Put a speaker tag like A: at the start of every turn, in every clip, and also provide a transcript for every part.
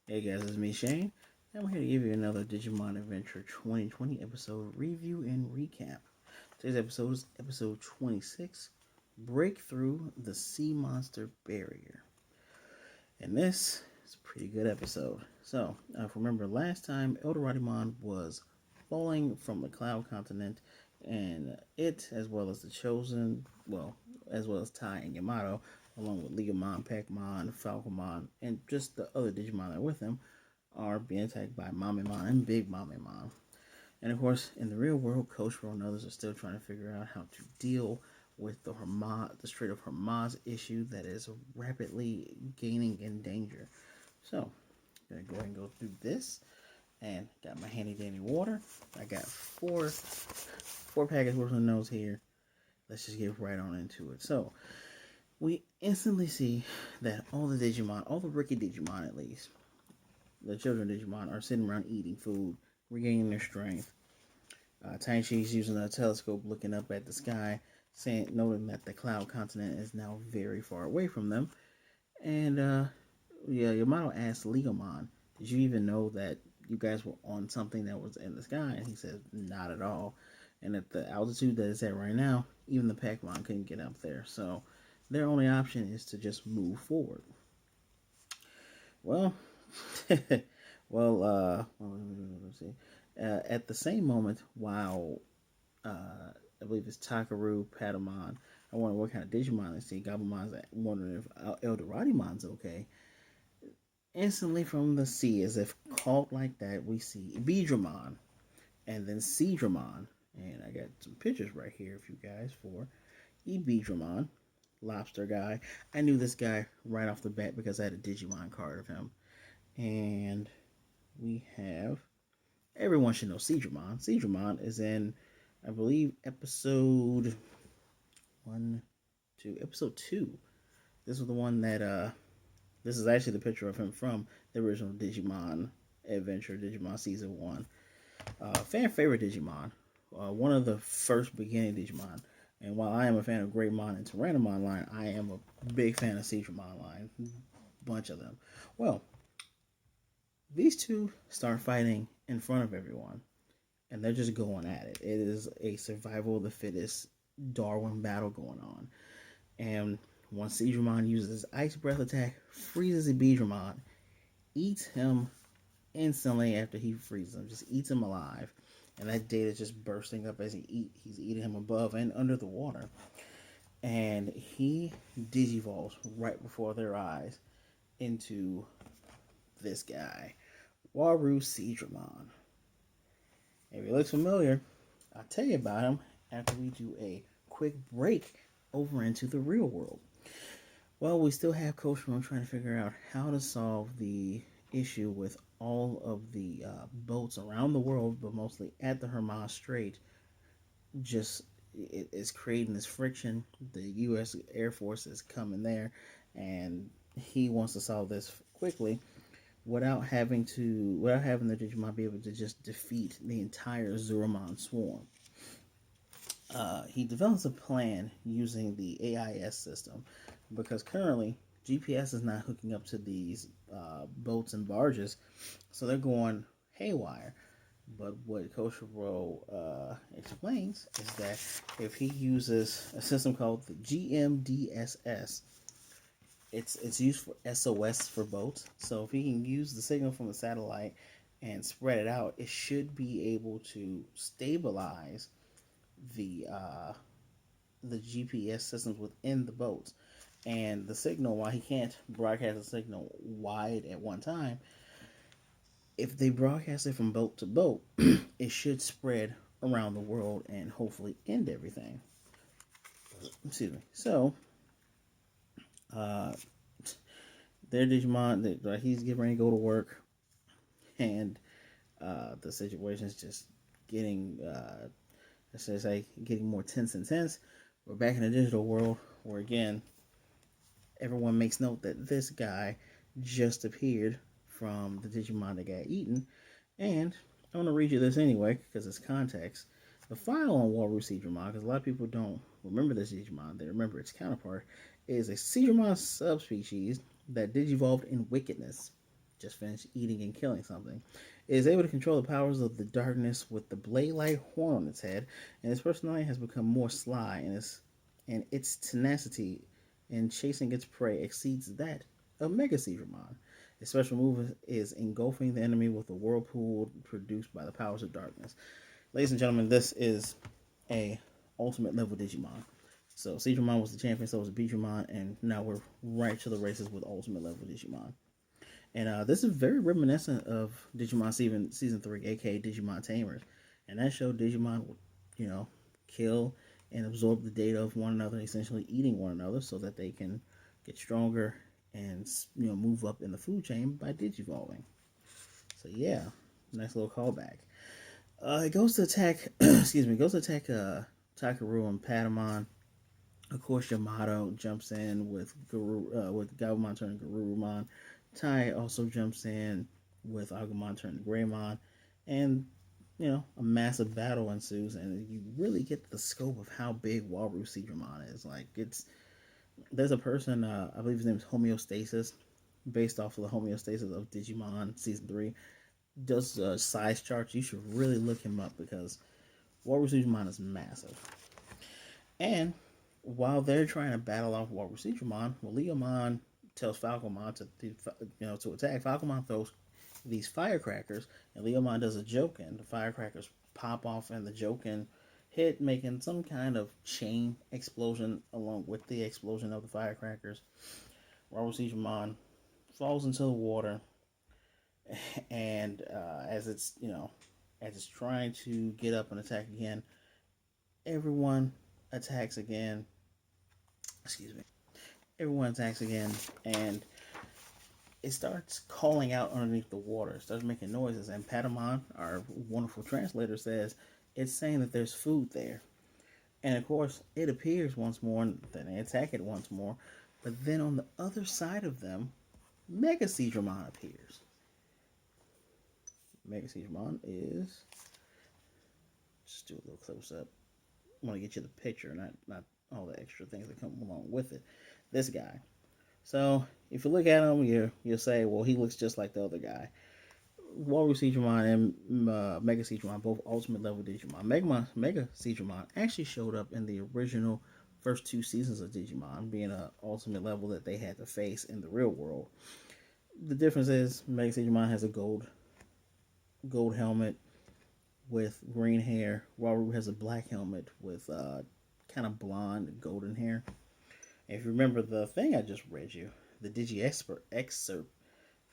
A: Hey guys, it's me Shane, and I'm here to give you another Digimon Adventure 2020 episode review and recap. Today's episode is episode 26, Breakthrough the Sea Monster Barrier. And this is a pretty good episode. So, if you remember last time, Eldoradimon was falling from the Cloud Continent, and it, as well as the Chosen, as well as Tai and Yamato, along with Leomon, Pac-Mon, Falcomon, and just the other Digimon that are with him, are being attacked by Mamemon and Big Mamemon. And of course, in the real world, Koshiro and others are still trying to figure out how to deal with the Strait of Hormuz issue that is rapidly gaining in danger. So, I'm gonna go ahead and go through this, and got my handy dandy water. I got four packets worth of notes here. Let's just get right on into it. So, we instantly see that all the Digimon, all the rookie Digimon at least, the children Digimon, are sitting around eating food, regaining their strength. Taichi's using a telescope looking up at the sky, noting that the cloud continent is now very far away from them. And Yamato asked Leomon, "Did you even know that you guys were on something that was in the sky?" And he said, "Not at all." And at the altitude that it's at right now, even the Pac-Mon couldn't get up there. So their only option is to just move forward. Well, let's see. At the same moment, while I believe it's Takaru, Patamon, I wonder what kind of Digimon they see. Gabumon's wondering if Eldoradimon's okay. Instantly from the sea, as if called like that, we see Beedramon and then Seedramon. And I got some pictures right here for you guys for Beedramon, lobster guy. I knew this guy right off the bat because I had a Digimon card of him. And we have everyone should know Seedramon. Seedramon is in, I believe, episode two. This was the one that this is actually the picture of him from the original Digimon adventure, Digimon Season 1. Fan favorite Digimon. One of the first beginning Digimon. And while I am a fan of Greymon and Tyrannomon line, I am a big fan of Seedramon line. Bunch of them. Well, these two start fighting in front of everyone. And they're just going at it. It is a survival of the fittest Darwin battle going on. And once Seedramon uses his Ice Breath attack, freezes Beedramon, eats him instantly after he freezes him, just eats him alive. And that data is just bursting up as he's eating him above and under the water. And he digivolves right before their eyes into this guy, Waru Seedramon. If he looks familiar, I'll tell you about him after we do a quick break over into the real world. Well, we still have Koshiro trying to figure out how to solve the issue with all of the boats around the world, but mostly at the Hormuz Strait. Just it is creating this friction. The U.S. Air Force is coming there, and he wants to solve this quickly without having the Digimon be able to just defeat the entire Zurumon swarm. He develops a plan using the AIS system because currently GPS is not hooking up to these boats and barges, so they're going haywire. But what Koshiro explains is that if he uses a system called the GMDSS, it's used for SOS for boats. So if he can use the signal from the satellite and spread it out, it should be able to stabilize the GPS systems within the boats. And the signal, while he can't broadcast the signal wide at one time, if they broadcast it from boat to boat, it should spread around the world and hopefully end everything. Excuse me. So, their Digimon, he's getting ready to go to work, and the situation is just getting, let's just say, getting more tense and tense. We're back in the digital world where, again, everyone makes note that this guy just appeared from the Digimon that got eaten. And I'm going to read you this anyway because it's context. The file on Waru Seedramon, because a lot of people don't remember this Digimon, they remember its counterpart, is a Seedramon subspecies that digivolved in wickedness. just finished eating and killing something. It is able to control the powers of the darkness with the blade-like horn on its head, and its personality has become more sly, and its tenacity in chasing its prey exceeds that of Mega Seedramon. Its special move is engulfing the enemy with a whirlpool produced by the powers of darkness. Ladies and gentlemen, this is a ultimate level Digimon. So Seedramon was the champion, so was Beedramon, and now we're right to the races with ultimate level Digimon. And this is very reminiscent of Digimon season 3, aka Digimon Tamers. And that show Digimon would, you know, kill and absorb the data of one another, essentially eating one another, so that they can get stronger and move up in the food chain by digivolving. So yeah, nice little callback. It goes to attack. Excuse me. It goes to attack Takaru and Patamon. Of course, Yamato jumps in with Gabumon turning Garurumon. Tai also jumps in with Agumon turning Greymon, and a massive battle ensues, and you really get the scope of how big Waru Seedramon is. Like there's a person, I believe his name is Homeostasis, based off of the homeostasis of Digimon season 3. Does size charts. You should really look him up because Waru Seedramon is massive. And while they're trying to battle off Waru Seedramon, well, Leomon tells Falcomon to attack. Falcomon throws these firecrackers, and Leomon does a Joken. The firecrackers pop off, and the Joken hit, making some kind of chain explosion along with the explosion of the firecrackers. Waru Seedramon falls into the water, and as it's trying to get up and attack again, everyone attacks again. Excuse me. Everyone attacks again, and it starts calling out underneath the water. It starts making noises, and Patamon, our wonderful translator, says it's saying that there's food there. And of course, it appears once more, and then they attack it once more. But then on the other side of them, Mega Seedramon appears. Mega Seedramon is, just do a little close up. I want to get you the picture, not all the extra things that come along with it. This guy. So if you look at him, you'll say, well, he looks just like the other guy. Waru Seedramon and Mega Seedramon, both ultimate level Digimon. Mega Seedramon actually showed up in the original first 2 seasons of Digimon, being an ultimate level that they had to face in the real world. The difference is Mega Seedramon has a gold helmet with green hair. Waru has a black helmet with kind of blonde golden hair. And if you remember the thing I just read you, the Digi excerpt,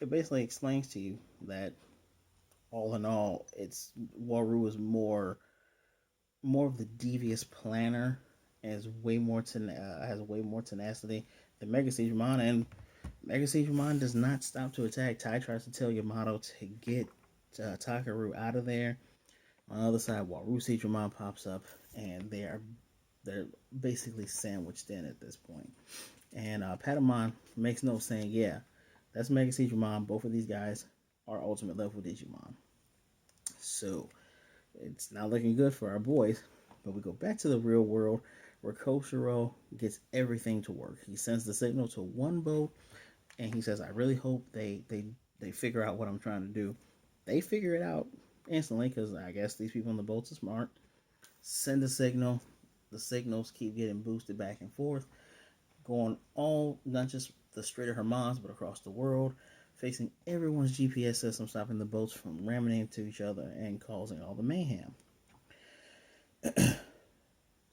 A: it basically explains to you that all in all, it's Waru is more of the devious planner, and has way more tenacity than Mega Seedramon, and Mega Seedramon does not stop to attack. Tai tries to tell Yamato to get Takaru out of there. On the other side, Waru Seedramon pops up, and they're basically sandwiched in at this point. And Patamon makes note saying, yeah, that's Mega Seedramon. Both of these guys are ultimate level Digimon. So it's not looking good for our boys. But we go back to the real world where Koshiro gets everything to work. He sends the signal to one boat, and he says, I really hope they figure out what I'm trying to do. They figure it out instantly because I guess these people on the boats are smart. Send a signal. The signals keep getting boosted back and forth, going all, not just the Strait of Hormuz, but across the world, facing everyone's GPS system, stopping the boats from ramming into each other and causing all the mayhem.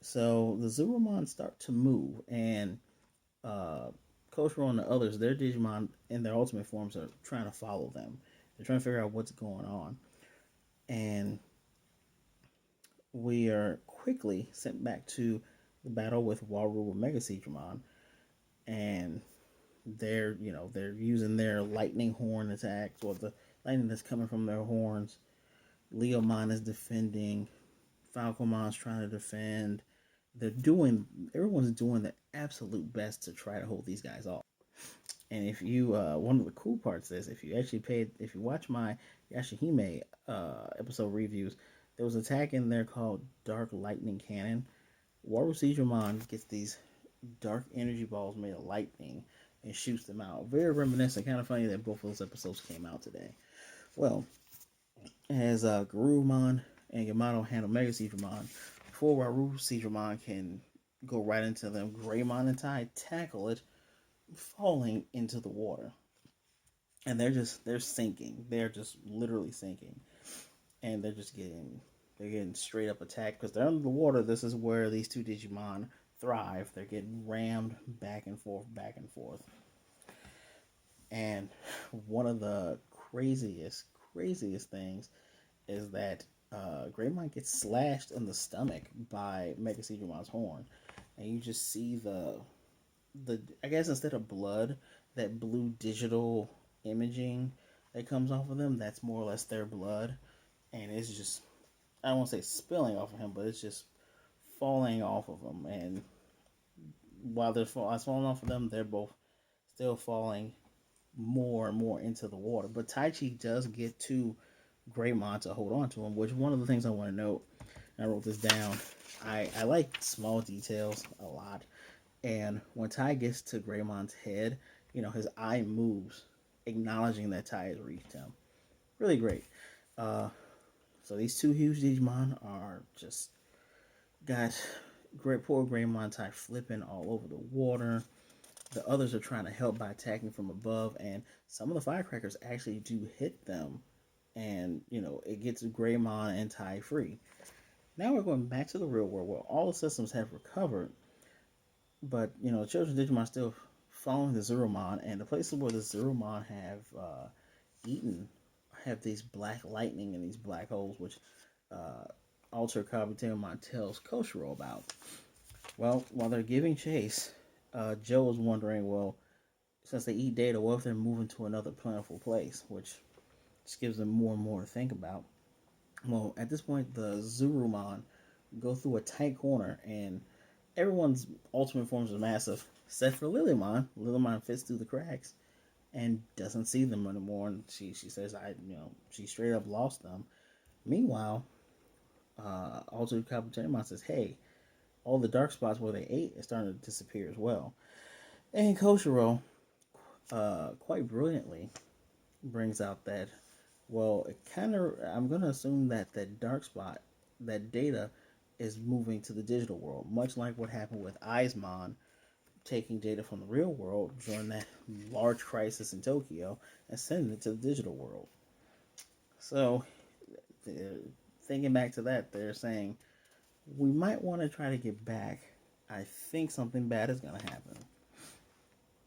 A: So the Zurumon start to move, and Koshiro and the others, their Digimon in their ultimate forms are trying to follow them. They're trying to figure out what's going on. And we are quickly sent back to the battle with Waru and Mega Seedramon, and they're using their lightning horn attacks, or the lightning that's coming from their horns. Leomon is defending. Falcomon's trying to defend. Everyone's doing their absolute best to try to hold these guys off. And if you, one of the cool parts is if you watch my Yashahime episode reviews, there was an attack in there called Dark Lightning Cannon. Waru Seedramon gets these dark energy balls made of lightning, and shoots them out. Very reminiscent. Kind of funny that both of those episodes came out today. Well, as Garurumon and Yamato handle Mega Seedramon, before Waru Seedramon can go right into them, Greymon and Tai tackle it, falling into the water. And they're sinking. They're just literally sinking. And they're getting straight up attacked because they're under the water. This is where these two Digimon thrive. They're getting rammed back and forth, back and forth. And one of the craziest things is that Greymon gets slashed in the stomach by Mega Seedramon's horn, and you just see the I guess instead of blood, that blue digital imaging that comes off of them, that's more or less their blood, and it's just, I don't want to say spilling off of him, but it's just falling off of him, and while it's falling off of them, they're both still falling more and more into the water. But Taichi does get to Greymon to hold on to him, which one of the things I want to note, and I wrote this down, I like small details a lot. And when Tai gets to Greymon's head, his eye moves, acknowledging that Tai has reached him. Really great. So these two huge Digimon are just got great poor Greymon Tai flipping all over the water. The others are trying to help by attacking from above, and some of the firecrackers actually do hit them, and it gets Greymon and Tai free. Now we're going back to the real world where all the systems have recovered, but the children Digimon still following the Zeromon, and the places where the Zeromon have these black lightning and these black holes, which Alter Kabuterimon tells Koshiro about. Well, while they're giving chase, Joe is wondering, well, since they eat data, what if they're moving to another plentiful place, which just gives them more and more to think about. Well, at this point, the Zurumon go through a tight corner, and everyone's ultimate forms are massive, except for Lilymon. Lilymon fits through the cracks and doesn't see them anymore, and she says, she straight up lost them. Meanwhile, Altered Kabuterimon says, hey, all the dark spots where they ate is starting to disappear as well. And Koshiro, quite brilliantly, brings out that, well, I'm going to assume that dark spot, that data, is moving to the digital world, much like what happened with Aizmon taking data from the real world during that large crisis in Tokyo and sending it to the digital world. So, thinking back to that, they're saying, we might want to try to get back. I think something bad is going to happen.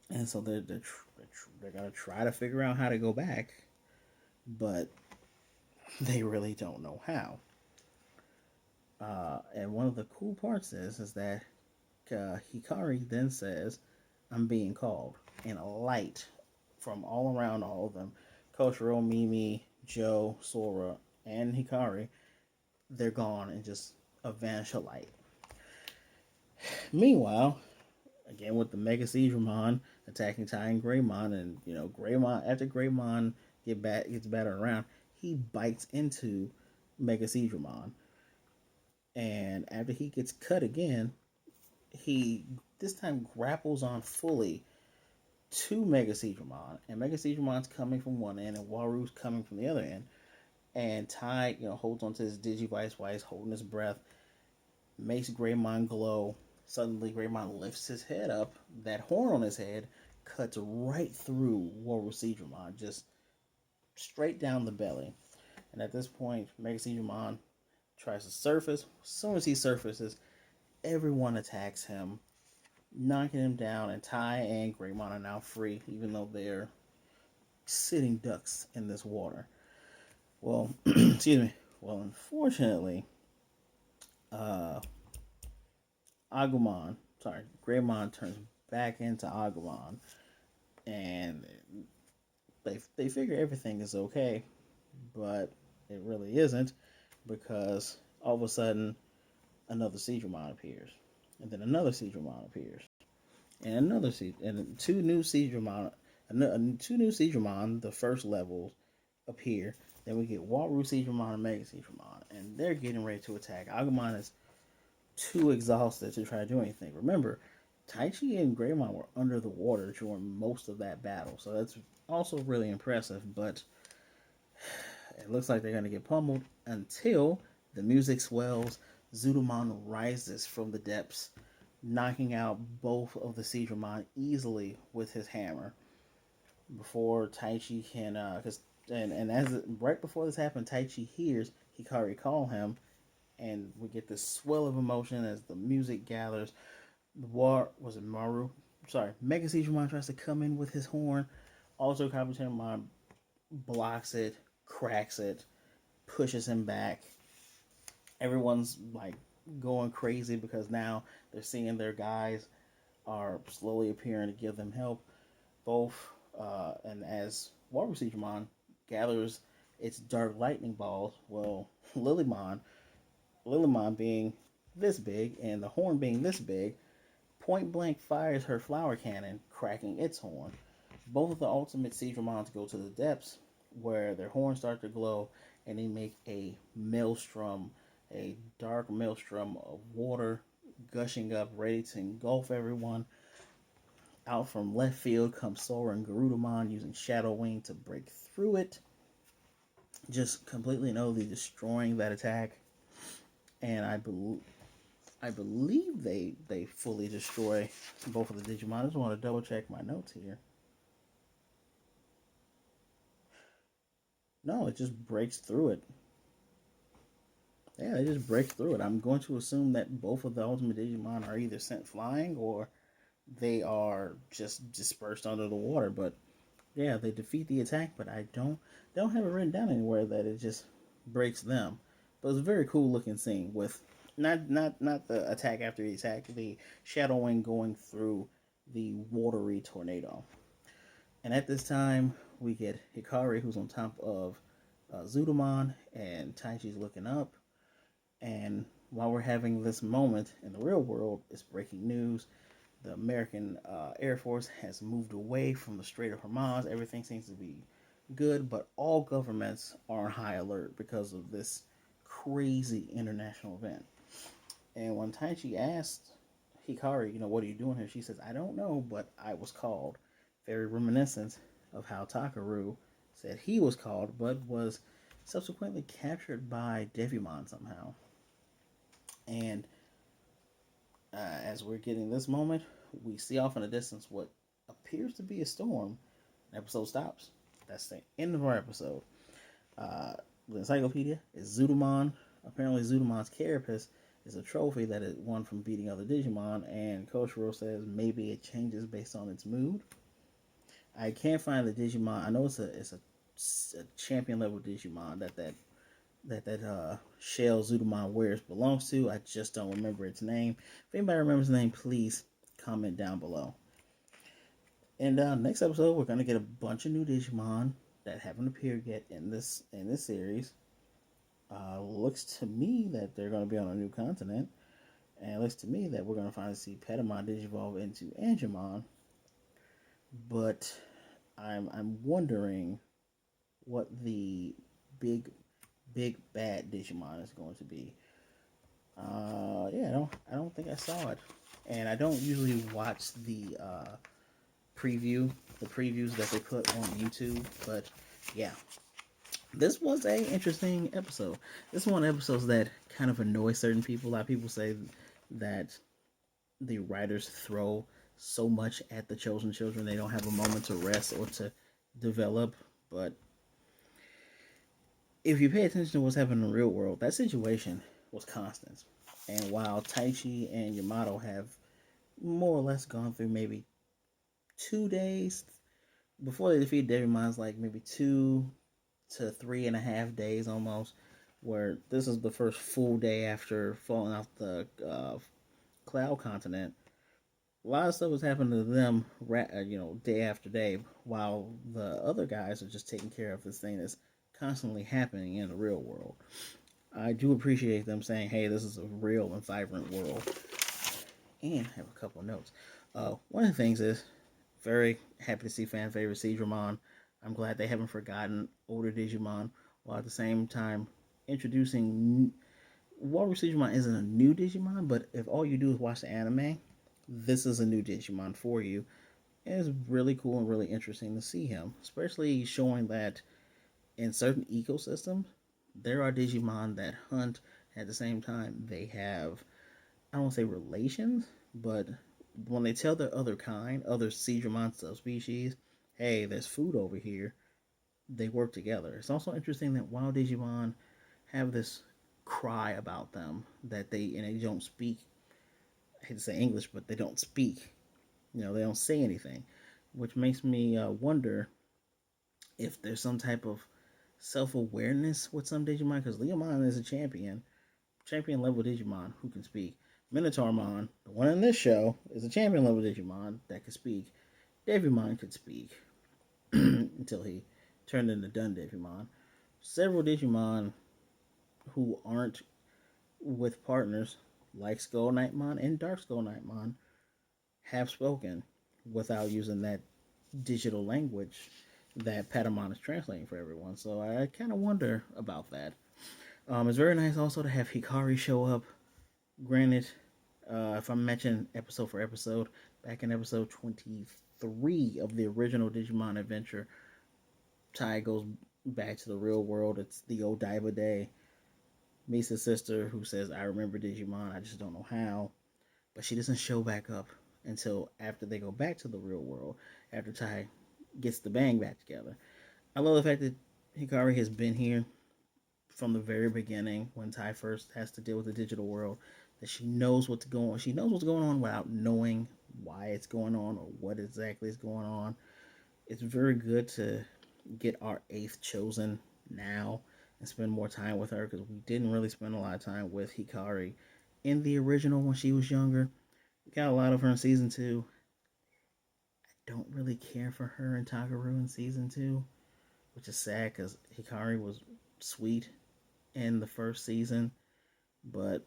A: And so they're going to try to figure out how to go back, but they really don't know how. And one of the cool parts is that Hikari then says, I'm being called. And a light from all around all of them, Koshiro, Mimi, Joe, Sora, and Hikari, they're gone and just a vanish of light. Meanwhile, again with the Mega Seedramon attacking Tai and Greymon, and Greymon, after Greymon gets battered around, he bites into Mega Seedramon. And after he gets cut again, he this time grapples on fully to Mega Seedramon, and Mega Seedramon's coming from one end and Waru's coming from the other end. And Tai, holds onto his Digivice while he's holding his breath, makes Greymon glow. Suddenly, Greymon lifts his head up. That horn on his head cuts right through Waru Seedramon, just straight down the belly. And at this point, Mega Seedramon tries to surface. As soon as he surfaces, everyone attacks him, knocking him down, and Tai and Greymon are now free, even though they're sitting ducks in this water. Well, excuse me. Well, unfortunately, Greymon turns back into Agumon, and they figure everything is okay, but it really isn't, because all of a sudden another Seedramon appears, and then another Seedramon appears, and another and two new Seedramon, the first levels appear. Then we get Waru Seedramon and Mega Seedramon, and they're getting ready to attack. Agumon is too exhausted to try to do anything. Remember, Taichi and Greymon were under the water during most of that battle, so that's also really impressive. But it looks like they're going to get pummeled until the music swells. Zudomon rises from the depths, knocking out both of the Seedramon easily with his hammer. Before Taichi can, because and as right before this happened, Taichi hears Hikari call him, and we get this swell of emotion as the music gathers. The war was it Maru? Sorry, Mega Seedramon tries to come in with his horn. Also, Kabuteramon blocks it, cracks it, pushes him back. Everyone's like going crazy because now they're seeing their guys are slowly appearing to give them help. Both, and as Water Seedramon gathers its dark lightning balls, well, Lilymon being this big and the horn being this big, point blank fires her flower cannon, cracking its horn. Both of the ultimate Seedramons go to the depths where their horns start to glow and they make a maelstrom, a dark maelstrom of water gushing up, ready to engulf everyone. Out from left field comes Sora and Garudamon using Shadow Wing to break through it, just completely and utterly destroying that attack. And I believe they fully destroy both of the Digimon. I just want to double check my notes here. No, it just breaks through it. Yeah, it just breaks through it. I'm going to assume that both of the Ultimate Digimon are either sent flying or they are just dispersed under the water. But yeah, they defeat the attack, but I don't have it written down anywhere that it just breaks them. But it's a very cool looking scene with not the attack after the attack, the Shadow Wing going through the watery tornado. And at this time, we get Hikari, who's on top of Zudomon, and Taichi's looking up. And while we're having this moment in the real world, it's breaking news. The American Air Force has moved away from the Strait of Hormuz. Everything seems to be good, but all governments are on high alert because of this crazy international event. And when Taichi asked Hikari, what are you doing here? She says, I don't know, but I was called. Very reminiscent of how Takaru said he was called, but was subsequently captured by Devimon somehow. And as we're getting this moment, we see off in the distance what appears to be a storm. The episode stops. That's the end of our episode. The encyclopedia is Zudomon. Apparently, Zudomon's carapace is a trophy that it won from beating other Digimon, and Koshiro says maybe it changes based on its mood. I can't find the Digimon. I know it's a champion level Digimon that shell Zudomon wears belongs to. I just don't remember its name. If anybody remembers the name, please comment down below. And next episode, we're gonna get a bunch of new Digimon that haven't appeared yet in this series. Looks to me that they're gonna be on a new continent, and it looks to me that we're gonna finally see Petamon digivolve into Angemon. But I'm wondering what the big bad Digimon is going to be. Yeah, I don't think I saw it, and I don't usually watch the previews that they put on YouTube. But yeah, this was a interesting episode. This is one of the episodes that kind of annoys certain people. A lot of people say that the writers throw so much at the chosen children they don't have a moment to rest or to develop. But if you pay attention to what's happening in the real world, that situation was constant. And while Taichi and Yamato have more or less gone through maybe 2 days before they defeat Devimon's, like maybe 2 to 3.5 days almost, where this is the first full day after falling off the cloud continent. A lot of stuff was happening to them, day after day, while the other guys are just taking care of this thing that's constantly happening in the real world. I do appreciate them saying, hey, this is a real and vibrant world. And I have a couple of notes. One of the things is, very happy to see fan favorite Seedramon. I'm glad they haven't forgotten older Digimon, while at the same time introducing... Water Seedramon isn't a new Digimon, but if all you do is watch the anime, this is a new Digimon for you. And it's really cool and really interesting to see him, especially showing that in certain ecosystems, there are Digimon that hunt at the same time. They have, I don't want to say relations, but when they tell their other kind, other Seedramon subspecies, hey, there's food over here, they work together. It's also interesting that wild Digimon have this cry about them that they don't speak. I hate to say English, but they don't speak. They don't say anything, which makes me wonder if there's some type of self awareness with some Digimon. Because Leomon is a champion level Digimon who can speak. Minotaurmon, the one in this show, is a champion level Digimon that can speak. Devimon could speak until he turned into Dun Digimon. Several Digimon who aren't with partners, like Skull Knightmon and Dark Skull Knightmon, have spoken without using that digital language that Patamon is translating for everyone. So I kind of wonder about that. It's very nice also to have Hikari show up. Granted, if I'm mentioning episode for episode, back in episode 23 of the original Digimon adventure, Tai goes back to the real world. It's the Odaiba Day. Misa's sister, who says, I remember Digimon, I just don't know how. But she doesn't show back up until after they go back to the real world, after Tai gets the bang back together. I love the fact that Hikari has been here from the very beginning when Tai first has to deal with the digital world, that she knows what's going on. She knows what's going on without knowing why it's going on or what exactly is going on. It's very good to get our eighth chosen now and spend more time with her, because we didn't really spend a lot of time with Hikari in the original when she was younger. We got a lot of her in season 2. I don't really care for her in Takaru in season 2, which is sad because Hikari was sweet in the first season, but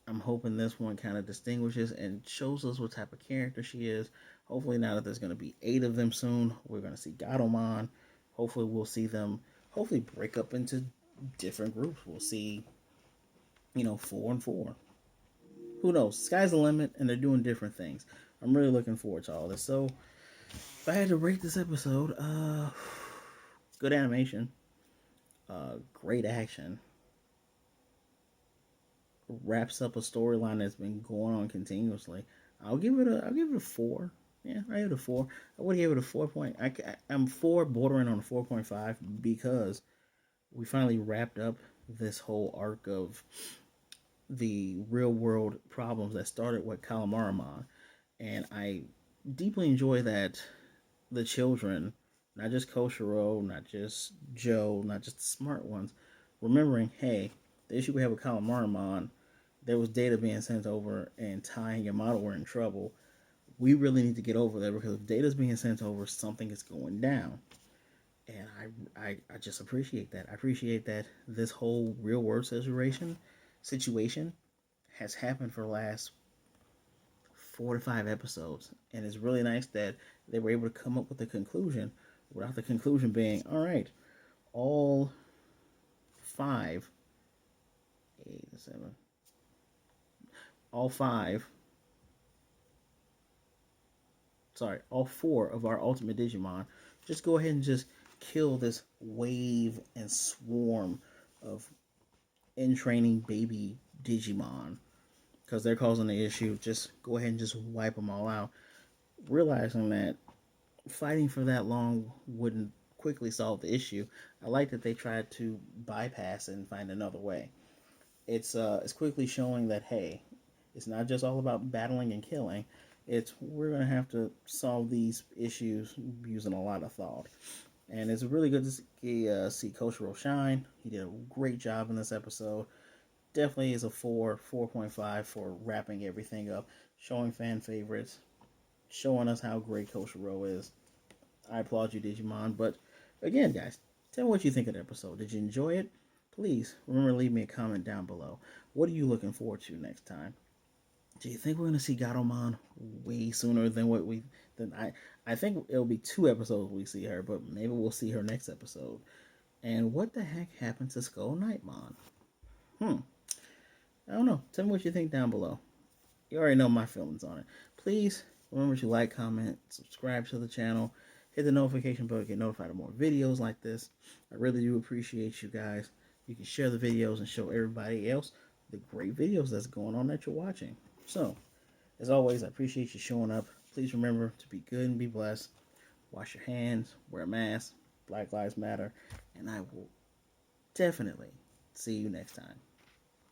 A: I'm hoping this one kind of distinguishes and shows us what type of character she is. Hopefully, now that there's going to be 8 of them soon, we're going to see Gatomon. Hopefully, we'll see them hopefully break up into different groups. We'll see, 4 and 4. Who knows? Sky's the limit, and they're doing different things. I'm really looking forward to all this. So, if I had to rate this episode, good animation, great action, wraps up a storyline that's been going on continuously. I'll give it a 4. Yeah, I give it a 4. I would give it a 4 point. I'm 4 bordering on a 4.5 because we finally wrapped up this whole arc of the real world problems that started with Calamaramon, and I deeply enjoy that the children, not just Koshiro, not just Joe, not just the smart ones, remembering, hey, the issue we have with Calamaramon, there was data being sent over, and Tai and Yamato were in trouble. We really need to get over there, because if data's being sent over, something is going down. And I just appreciate that. I appreciate that this whole real world situation has happened for the last 4 to 5 episodes. And it's really nice that they were able to come up with a conclusion without the conclusion being, all right, all 5, 8, 7, all 5, sorry, all 4 of our Ultimate Digimon just go ahead and just kill this wave and swarm of in training baby Digimon, because they're causing the issue. Just go ahead and just wipe them all out, realizing that fighting for that long wouldn't quickly solve the issue. I like that they tried to bypass it and find another way. It's quickly showing that, hey, it's not just all about battling and killing. It's we're gonna have to solve these issues using a lot of thought. And it's really good to see Koshiro shine. He did a great job in this episode. Definitely is a 4.5 for wrapping everything up, showing fan favorites, showing us how great Koshiro is. I applaud you, Digimon. But again, guys, tell me what you think of the episode. Did you enjoy it? Please remember to leave me a comment down below. What are you looking forward to next time? Do you think we're gonna see Gatomon way sooner than what we than I think it'll be 2 episodes we see her, but maybe we'll see her next episode. And what the heck happened to Skull Knightmon? I don't know. Tell me what you think down below. You already know my feelings on it. Please remember to like, comment, subscribe to the channel, hit the notification bell to get notified of more videos like this. I really do appreciate you guys. You can share the videos and show everybody else the great videos that's going on that you're watching. So, as always, I appreciate you showing up. Please remember to be good and be blessed. Wash your hands, wear a mask, Black Lives Matter, and I will definitely see you next time.